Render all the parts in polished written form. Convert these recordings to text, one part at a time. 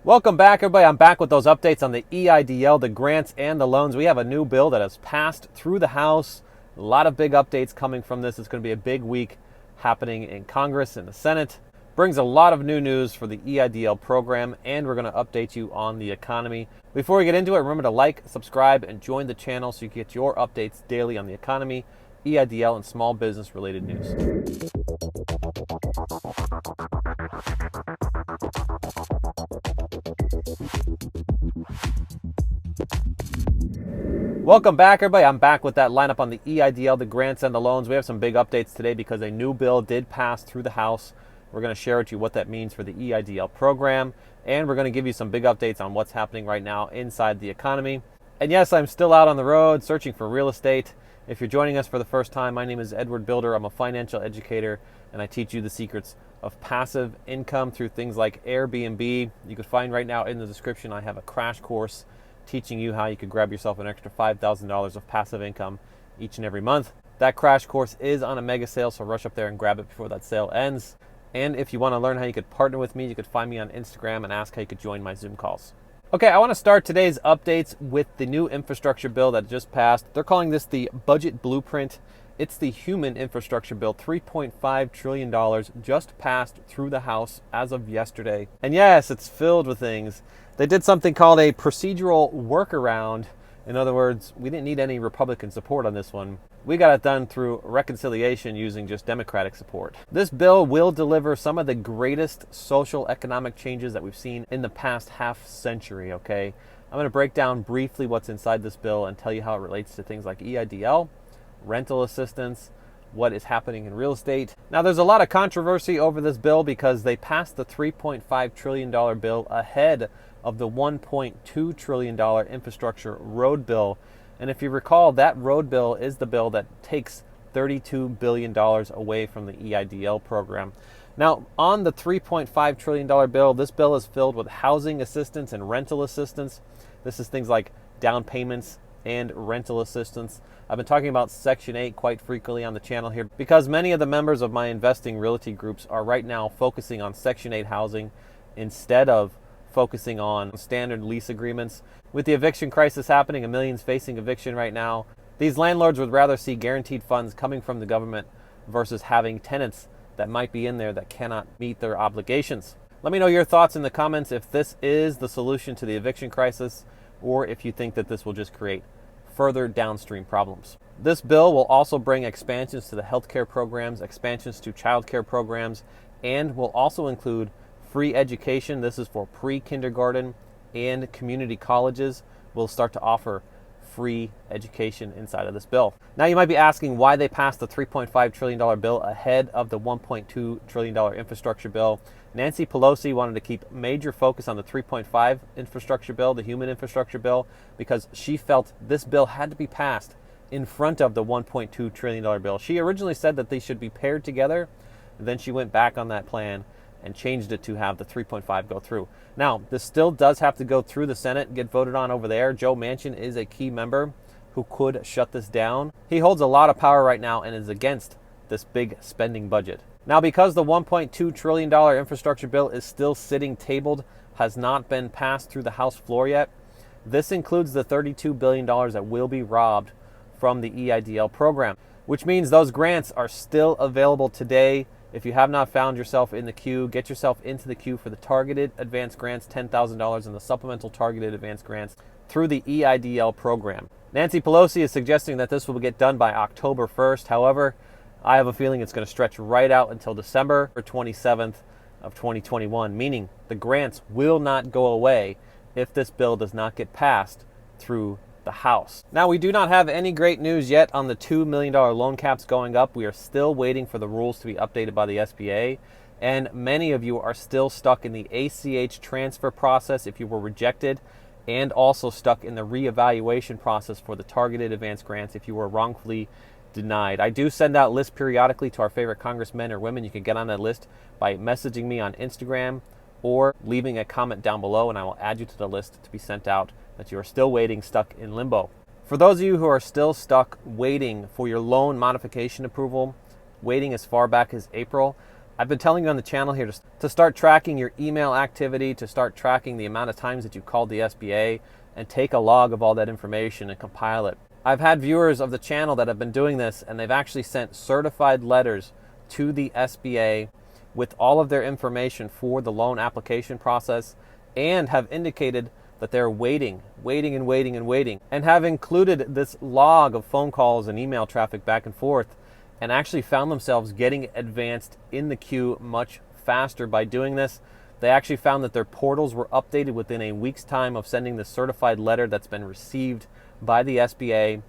Welcome back, everybody. I'm back with those updates on the EIDL, the grants, and the loans. We have a new bill that has passed through the House. A lot of big updates coming from this. It's going to be a big week happening in Congress and the Senate. Brings a lot of new news for the EIDL program, and we're going to update you on the economy. Before we get into it, remember to like, subscribe, and join the channel so you get your updates daily on the economy, EIDL, and small business related news. Welcome back, everybody. I'm back with that lineup on the EIDL, the grants, and the loans. We have some big updates today because a new bill did pass through the House. We're going to share with you what that means for the EIDL program, and we're going to give you some big updates on what's happening right now inside the economy. And yes, I'm still out on the road searching for real estate. If you're joining us for the first time, my name is Edward Bilder. I'm a financial educator, and I teach you the secrets of passive income through things like AirBNB. You can find right now in the description, I have a crash course teaching you how you could grab yourself an extra $5,000 of passive income each and every month. That crash course is on a mega sale, so rush up there and grab it before that sale ends. And if you want to learn how you could partner with me, you could find me on Instagram and ask how you could join my Zoom calls. Okay, I want to start today's updates with the new infrastructure bill that just passed. They're calling this the budget blueprint. It's the human infrastructure bill. $3.5 trillion just passed through the House as of yesterday. And yes, it's filled with things. They did something called a procedural workaround. In other words, we didn't need any Republican support on this one. We got it done through reconciliation using just Democratic support. This bill will deliver some of the greatest social economic changes that we've seen in the past half century, okay? I'm going to break down briefly what's inside this bill and tell you how it relates to things like EIDL, rental assistance, what is happening in real estate. Now, there's a lot of controversy over this bill because they passed the $3.5 trillion bill ahead of the $1.2 trillion infrastructure road bill. And if you recall, that road bill is the bill that takes $32 billion away from the EIDL program. Now, on the $3.5 trillion bill, this bill is filled with housing assistance and rental assistance. This is things like down payments and rental assistance. I've been talking about Section 8 quite frequently on the channel here because many of the members of my investing realty groups are right now focusing on Section 8 housing instead of focusing on standard lease agreements. With the eviction crisis happening and millions facing eviction right now, these landlords would rather see guaranteed funds coming from the government versus having tenants that might be in there that cannot meet their obligations. Let me know your thoughts in the comments if this is the solution to the eviction crisis or if you think that this will just create further downstream problems. This bill will also bring expansions to the healthcare programs, expansions to childcare programs, and will also include free education. This is for pre-kindergarten and community colleges will start to offer free education inside of this bill. Now you might be asking why they passed the $3.5 trillion bill ahead of the $1.2 trillion infrastructure bill. Nancy Pelosi wanted to keep major focus on the 3.5 infrastructure bill, the human infrastructure bill, because she felt this bill had to be passed in front of the $1.2 trillion bill. She originally said that they should be paired together, and then she went back on that plan and changed it to have the 3.5 go through. Now, this still does have to go through the Senate and get voted on over there. Joe Manchin is a key member who could shut this down. He holds a lot of power right now and is against this big spending budget. Now, because the $1.2 trillion infrastructure bill is still sitting tabled, has not been passed through the House floor yet, this includes the $32 billion that will be robbed from the EIDL program, which means those grants are still available today. If you have not found yourself in the queue, get yourself into the queue for the targeted advance grants, $10,000, and the supplemental targeted advance grants through the EIDL program. Nancy Pelosi is suggesting that this will get done by October 1st. However, I have a feeling it's going to stretch right out until December 27th of 2021, meaning the grants will not go away if this bill does not get passed through the House. Now, we do not have any great news yet on the $2 million loan caps going up. We are still waiting for the rules to be updated by the SBA, and many of you are still stuck in the ACH transfer process if you were rejected, and also stuck in the reevaluation process for the targeted advance grants if you were wrongfully denied. I do send out lists periodically to our favorite congressmen or women. You can get on that list by messaging me on Instagram or leaving a comment down below, and I will add you to the list to be sent out that you are still waiting, stuck in limbo. For those of you who are still stuck waiting for your loan modification approval, waiting as far back as April, I've been telling you on the channel here to start tracking your email activity, to start tracking the amount of times that you called the SBA, and take a log of all that information and compile it. I've had viewers of the channel that have been doing this, and they've actually sent certified letters to the SBA with all of their information for the loan application process, and have indicated that they're waiting, and have included this log of phone calls and email traffic back and forth, and actually found themselves getting advanced in the queue much faster by doing this. They actually found that their portals were updated within a week's time of sending the certified letter that's been received by the SBA,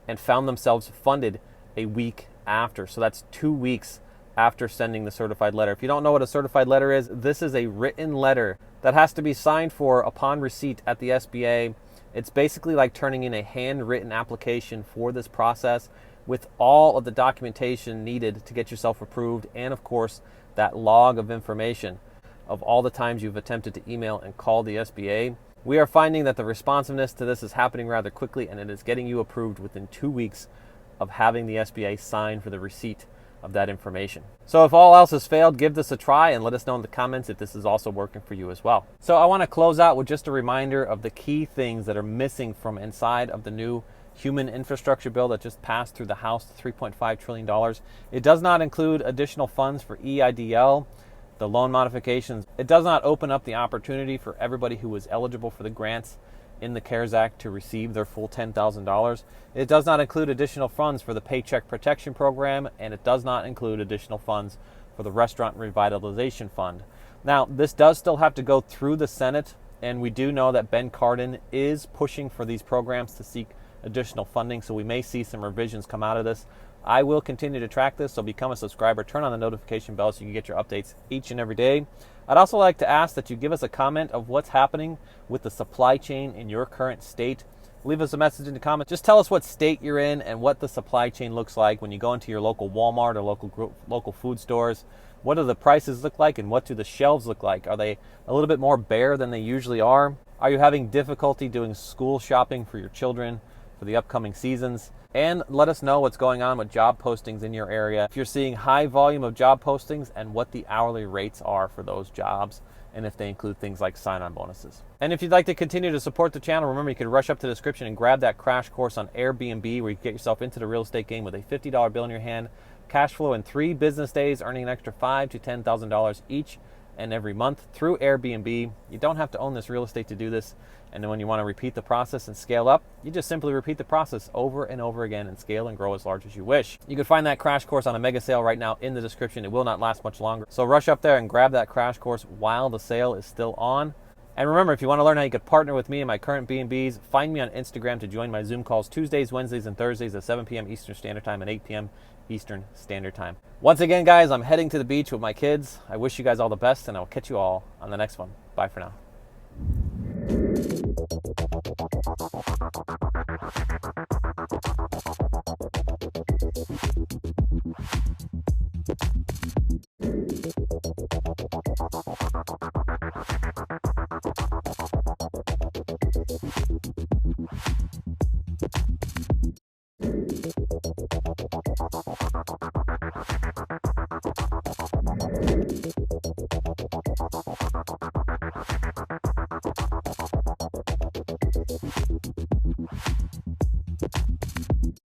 and found themselves funded a week after. So that's 2 weeks after sending the certified letter. If you don't know what a certified letter is, this is a written letter that has to be signed for upon receipt at the SBA. It's basically like turning in a handwritten application for this process with all of the documentation needed to get yourself approved, and of course that log of information of all the times you've attempted to email and call the SBA. We are finding that the responsiveness to this is happening rather quickly, and it is getting you approved within 2 weeks of having the SBA sign for the receipt of that information. So if all else has failed, give this a try and let us know in the comments if this is also working for you as well. So I want to close out with just a reminder of the key things that are missing from inside of the new human infrastructure bill that just passed through the House, $3.5 trillion. It does not include additional funds for EIDL, the loan modifications. It does not open up the opportunity for everybody who was eligible for the grants in the CARES Act to receive their full $10,000. It does not include additional funds for the Paycheck Protection Program, and it does not include additional funds for the Restaurant Revitalization Fund. Now, this does still have to go through the Senate, and we do know that Ben Cardin is pushing for these programs to seek additional funding, so we may see some revisions come out of this. I will continue to track this, so become a subscriber, turn on the notification bell so you can get your updates each and every day. I'd also like to ask that you give us a comment of what's happening with the supply chain in your current state. Leave us a message in the comments. Just tell us what state you're in and what the supply chain looks like when you go into your local Walmart or local food stores. What do the prices look like, and what do the shelves look like? Are they a little bit more bare than they usually are? Are you having difficulty doing school shopping for your children for the upcoming seasons? And let us know what's going on with job postings in your area. If you're seeing high volume of job postings, and what the hourly rates are for those jobs, and if they include things like sign-on bonuses. And if you'd like to continue to support the channel, remember you can rush up to the description and grab that crash course on AirBNB, where you can get yourself into the real estate game with a $50 bill in your hand, cash flow in 3 business days, earning an extra $5,000 to $10,000 each and every month through Airbnb. You don't have to own this real estate to do this. And then when you want to repeat the process and scale up, you just simply repeat the process over and over again and scale and grow as large as you wish. You can find that crash course on a mega sale right now in the description. It will not last much longer. So rush up there and grab that crash course while the sale is still on. And remember, if you want to learn how you could partner with me and my current B&Bs, find me on Instagram to join my Zoom calls Tuesdays, Wednesdays, and Thursdays at 7 p.m. Eastern Standard Time and 8 p.m. Eastern Standard Time. Once again, guys, I'm heading to the beach with my kids. I wish you guys all the best, and I'll catch you all on the next one. Bye for now.